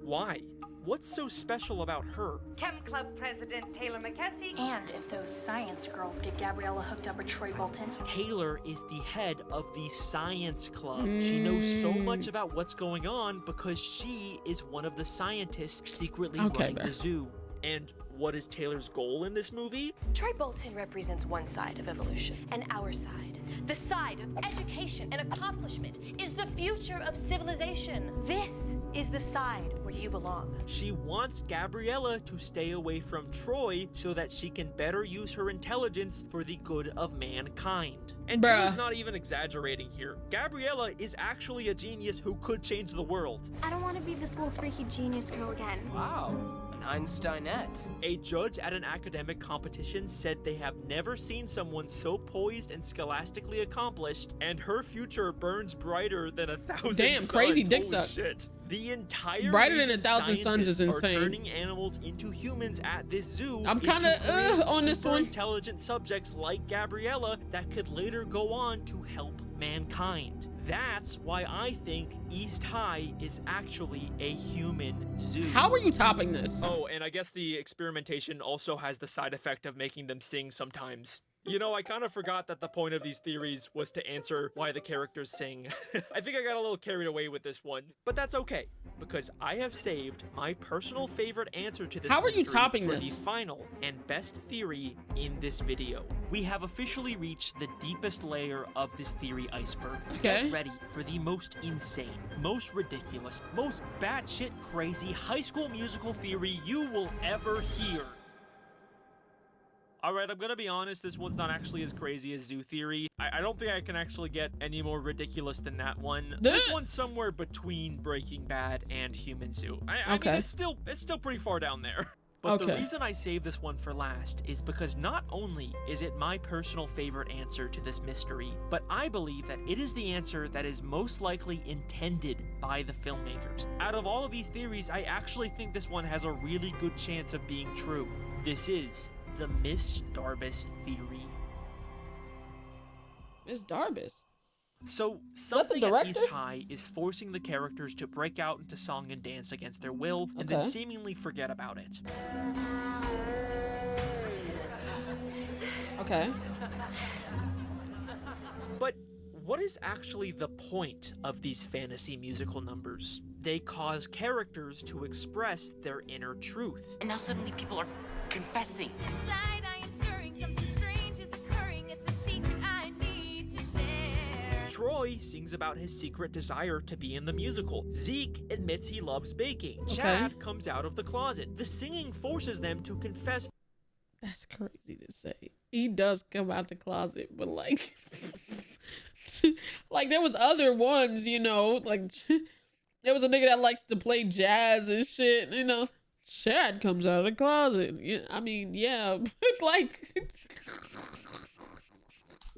why? What's so special about her? Chem Club President Taylor McKessie. And if those science girls get Gabriella hooked up with Troy Bolton. Taylor is the head of the science club. She knows so much about what's going on because she is one of the scientists secretly running the zoo. And what is Taylor's goal in this movie? Troy Bolton represents one side of evolution, and our side, the side of education and accomplishment, is the future of civilization. This is the side where you belong. She wants Gabriella to stay away from Troy so that she can better use her intelligence for the good of mankind. And Taylor's not even exaggerating here. Gabriella is actually a genius who could change the world. I don't want to be the school's freaky genius girl again. Wow. Einsteinette. A judge at an academic competition said they have never seen someone so poised and scholastically accomplished, and her future burns brighter than 1,000 Damn, suns. crazy dick Holy suck. shit. The entire Brighter than reason 1,000 suns is scientists insane. are turning animals into humans at this zoo. I'm is kind to create of on this super one. intelligent subjects like Gabriella that could later go on to help mankind. That's why I think East High is actually a human zoo. How are you topping this? Oh, and I guess the experimentation also has the side effect of making them sing sometimes You know, I kind of forgot that the point of these theories was to answer why the characters sing. I think I got a little carried away with this one, but that's okay, because I have saved my personal favorite answer to this How are you mystery topping for this? the final and best theory in this video. We have officially reached the deepest layer of this theory iceberg. Okay. Get ready for the most insane, most ridiculous, most batshit crazy High School Musical theory you will ever hear. Alright, I'm gonna be honest, this one's not actually as crazy as Zoo Theory. I don't think I can actually get any more ridiculous than that one. This one's somewhere between Breaking Bad and Human Zoo. I mean, it's still pretty far down there. But the reason I saved this one for last is because not only is it my personal favorite answer to this mystery, but I believe that it is the answer that is most likely intended by the filmmakers. Out of all of these theories, I actually think this one has a really good chance of being true. This is the Miss Darbus theory. Miss Darbus? So, something at East High is forcing the characters to break out into song and dance against their will, and then seemingly forget about it. Okay. But what is actually the point of these fantasy musical numbers? They cause characters to express their inner truth. And now suddenly people are confessing. Inside I am stirring, something strange is occurring. It's a secret I need to share. Troy sings about his secret desire to be in the musical. Zeke admits he loves baking. Chad comes out of the closet. The singing forces them to confess. That's crazy to say. He does come out the closet, but like, like there was other ones, you know, like there was a nigga that likes to play jazz and shit, you know. Chad comes out of the closet. I mean, yeah, like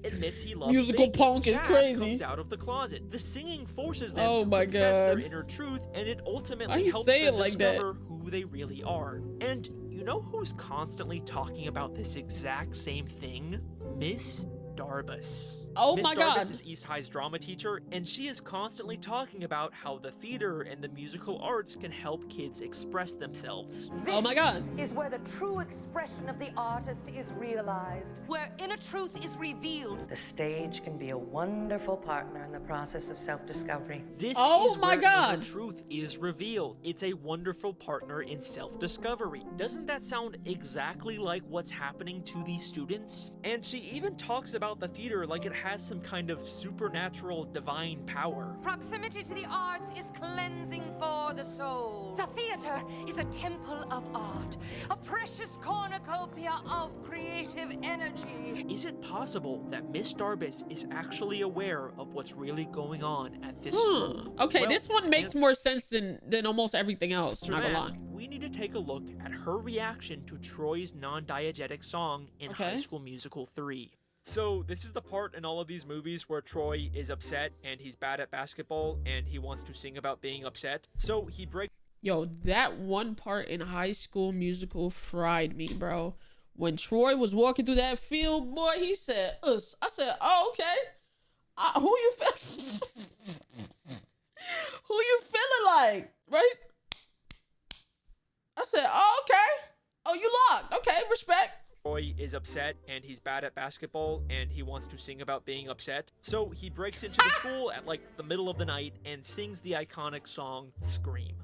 admits he loves musical baking. punk is Chad crazy. Comes out of the closet. The singing forces them to my confess God. their inner truth, and it Why ultimately you helps say them it like discover who they really are. And you know who's constantly talking about this exact same thing? Miss Darbus. Oh Miss my Darbus God. is East High's drama teacher, and she is constantly talking about how the theater and the musical arts can help kids express themselves. Oh my God. This is where the true expression of the artist is realized, where inner truth is revealed. The stage can be a wonderful partner in the process of self-discovery. This Oh is my where God. inner truth is revealed. It's a wonderful partner in self-discovery. Doesn't that sound exactly like what's happening to these students? And she even talks about the theater like it has some kind of supernatural divine power. Proximity to the arts is cleansing for the soul. The theater is a temple of art, a precious cornucopia of creative energy. Is it possible that Miss Darbus is actually aware of what's really going on at this school? Okay, Well, this one makes more sense than almost everything else. For Not gonna that, lie. we need to take a look at her reaction to Troy's non-diegetic song in High School Musical 3. So this is the part in all of these movies where Troy is upset and he's bad at basketball and he wants to sing about being upset. So he breaks. Yo, that one part in High School Musical fried me, bro. When Troy was walking through that field, boy, he said, "Us." I said, "Oh, okay. Who you feel? Who you feeling like?" Right? I said, "Oh, okay. Oh, you locked. Okay, respect." Troy is upset and he's bad at basketball and he wants to sing about being upset. So he breaks into the school at like the middle of the night and sings the iconic song Scream.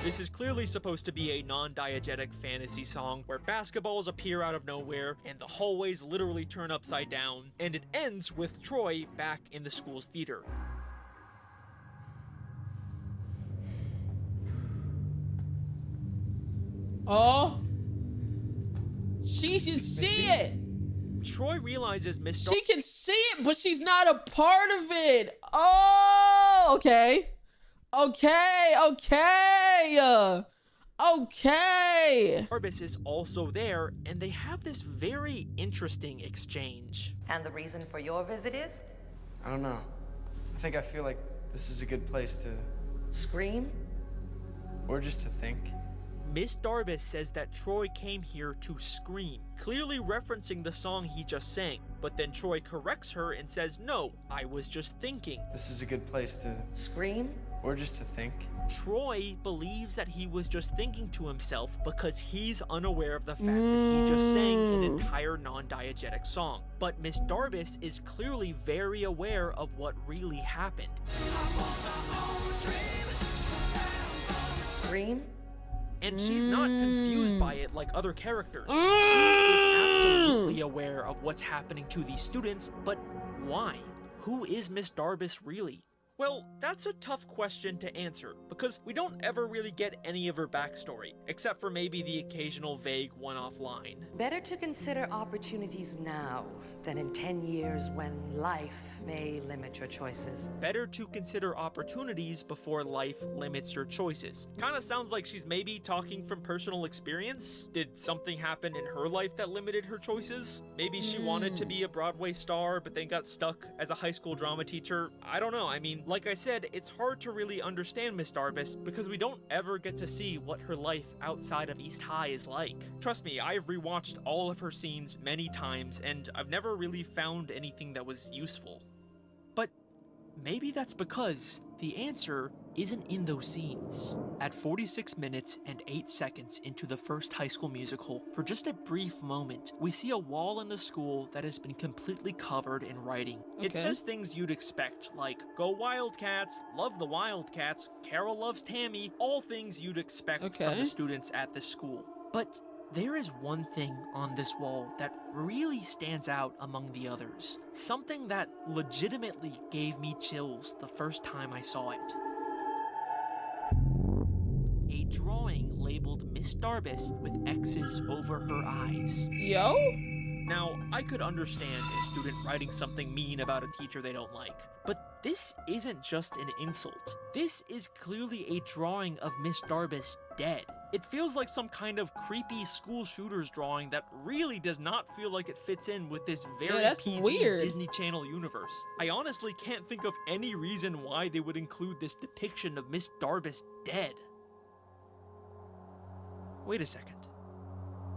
This is clearly supposed to be a non-diegetic fantasy song where basketballs appear out of nowhere and the hallways literally turn upside down, and it ends with Troy back in the school's theater. Oh, she can see it. Troy realizes Miss She can see it, but she's not a part of it. Oh, okay. Okay. Darbus is also there, and they have this very interesting exchange. And the reason for your visit is? I don't know. I think I feel like this is a good place to scream, or just to think. Miss Darbus says that Troy came here to scream, clearly referencing the song he just sang. But then Troy corrects her and says, "No, I was just thinking." This is a good place to scream, Or just to think. Troy believes that he was just thinking to himself because he's unaware of the fact that he just sang an entire non-diegetic song. But Miss Darbus is clearly very aware of what really happened. Scream? And she's not confused by it like other characters. She is absolutely aware of what's happening to these students, but why? Who is Miss Darbus really? Well, that's a tough question to answer, because we don't ever really get any of her backstory, except for maybe the occasional vague one-off line. Better to consider opportunities now than in 10 years when life may limit your choices. Better to consider opportunities before life limits your choices. Kinda sounds like she's maybe talking from personal experience. Did something happen in her life that limited her choices? Maybe she wanted to be a Broadway star, but then got stuck as a high school drama teacher. I don't know. I mean, like I said, it's hard to really understand Miss Darbus because we don't ever get to see what her life outside of East High is like. Trust me, I've rewatched all of her scenes many times, and I've never really found anything that was useful. But maybe that's because the answer isn't in those scenes. At 46 minutes and 8 seconds into the first High School Musical, for just a brief moment, we see a wall in the school that has been completely covered in writing. It says things you'd expect, like, "Go Wildcats," "Love the Wildcats," "Carol loves Tammy," all things you'd expect from the students at this school. But there is one thing on this wall that really stands out among the others. Something that legitimately gave me chills the first time I saw it. A drawing labeled Miss Darbus with X's over her eyes. Yo? Now, I could understand a student writing something mean about a teacher they don't like, but this isn't just an insult. This is clearly a drawing of Miss Darbus dead. It feels like some kind of creepy school shooters drawing that really does not feel like it fits in with this very PG weird. Disney Channel universe. I honestly can't think of any reason why they would include this depiction of Miss Darbus dead. Wait a second.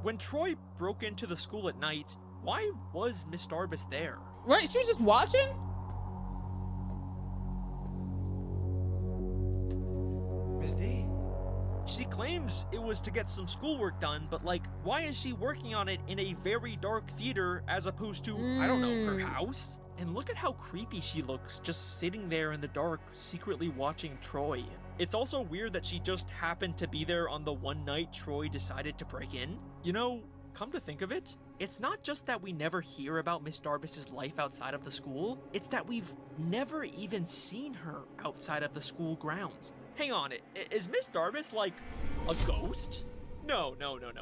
When Troy broke into the school at night, why was Miss Darbus there? Right, she was just watching? Miss D? She claims it was to get some schoolwork done, but like, why is she working on it in a very dark theater as opposed to, I don't know, her house? And look at how creepy she looks, just sitting there in the dark, secretly watching Troy. It's also weird that she just happened to be there on the one night Troy decided to break in. You know, come to think of it, it's not just that we never hear about Miss Darbus's life outside of the school, it's that we've never even seen her outside of the school grounds. Hang on, is Miss Darbus like a ghost? No,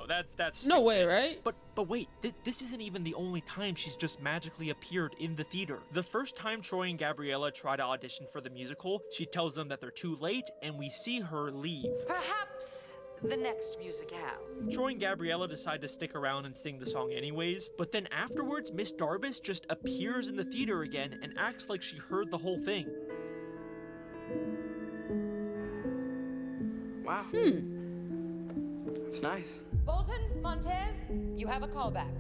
that's no way, right? But wait, this isn't even the only time she's just magically appeared in the theater. The first time Troy and Gabriella try to audition for the musical, she tells them that they're too late, and we see her leave. Perhaps the next musicale. Troy and Gabriella decide to stick around and sing the song anyways, but then afterwards, Miss Darbus just appears in the theater again and acts like she heard the whole thing. Wow. That's nice. Bolton, Montez, you have a callback.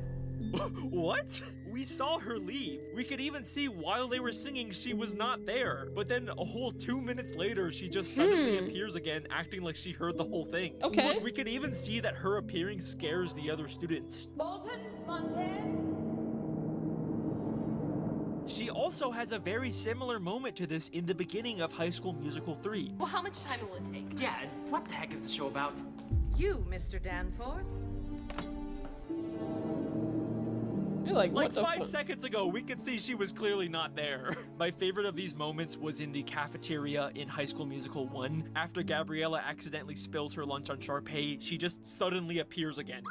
What? We saw her leave. We could even see while they were singing she was not there. But then a whole 2 minutes later, she just suddenly appears again, acting like she heard the whole thing. Okay. We could even see that her appearing scares the other students. Bolton, Montez. She also has a very similar moment to this in the beginning of High School Musical 3. Well, how much time will it take? Yeah, and what the heck is the show about? You, Mr. Danforth. You're like, what the 5 seconds ago, we could see she was clearly not there. My favorite of these moments was in the cafeteria in High School Musical 1. After Gabriella accidentally spills her lunch on Sharpay, she just suddenly appears again.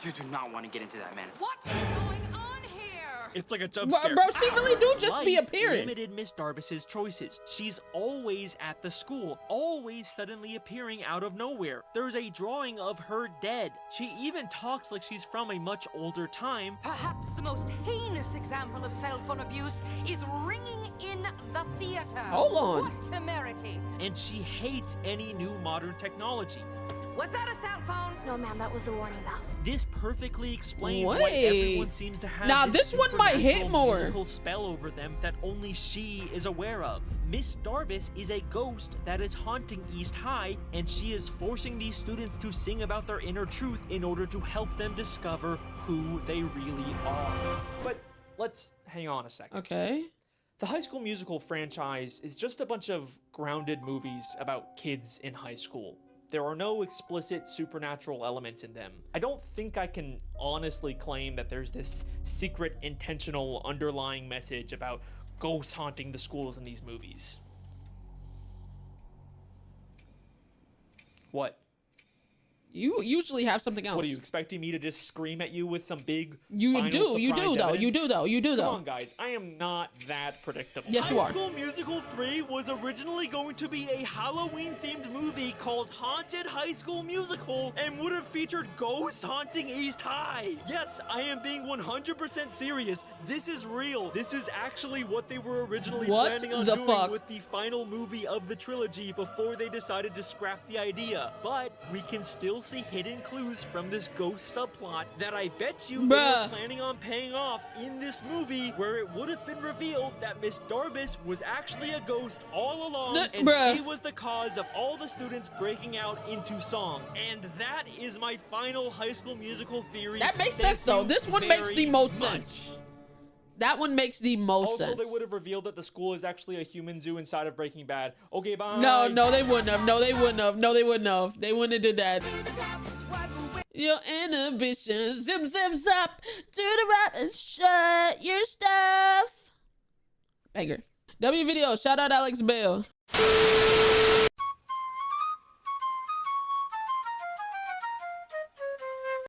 You do not want to get into that, man. What is going on here? It's like a jump scare. Bro, she really do just be Life appearing. Limited Miss Darbus's choices. She's always at the school, always suddenly appearing out of nowhere. There's a drawing of her dead. She even talks like she's from a much older time. Perhaps the most heinous example of cell phone abuse is ringing in the theater. Hold on. What temerity. And she hates any new modern technology. Was that a cell phone? No, ma'am, that was the warning bell. This perfectly explains why Wait. everyone seems to have Now, this this one might hit supernatural more. musical spell over them that only she is aware of. Miss Darbus is a ghost that is haunting East High, and she is forcing these students to sing about their inner truth in order to help them discover who they really are. But let's hang on a second. Okay. The High School Musical franchise is just a bunch of grounded movies about kids in high school. There are no explicit supernatural elements in them. I don't think I can honestly claim that there's this secret, intentional, underlying message about ghosts haunting the schools in these movies. What? You usually have something else. What, are you expecting me to just scream at you with some big You final do surprise though. evidence? You do though. Come on, guys. I am not that predictable. Yes, you are. High School Musical 3 was originally going to be a Halloween-themed movie called Haunted High School Musical and would have featured ghosts haunting East High. Yes, I am being 100% serious. This is real. This is actually what they were originally planning on doing with the final movie of the trilogy before they decided to scrap the idea. But we can still see hidden clues from this ghost subplot that I bet you they were planning on paying off in this movie, where it would have been revealed that Miss Darbus was actually a ghost all along, and she was the cause of all the students breaking out into song. And that is my final High School Musical theory. That makes sense though. This one makes the most sense. That one makes the most sense. Also, they would have revealed that the school is actually a human zoo inside of Breaking Bad. Okay, bye. No, they wouldn't have. No, they wouldn't have. They wouldn't have did that. Your inhibitions, zip, zip, zap, to the rap and shut your stuff. Banger. W video, shout out Alex Bale.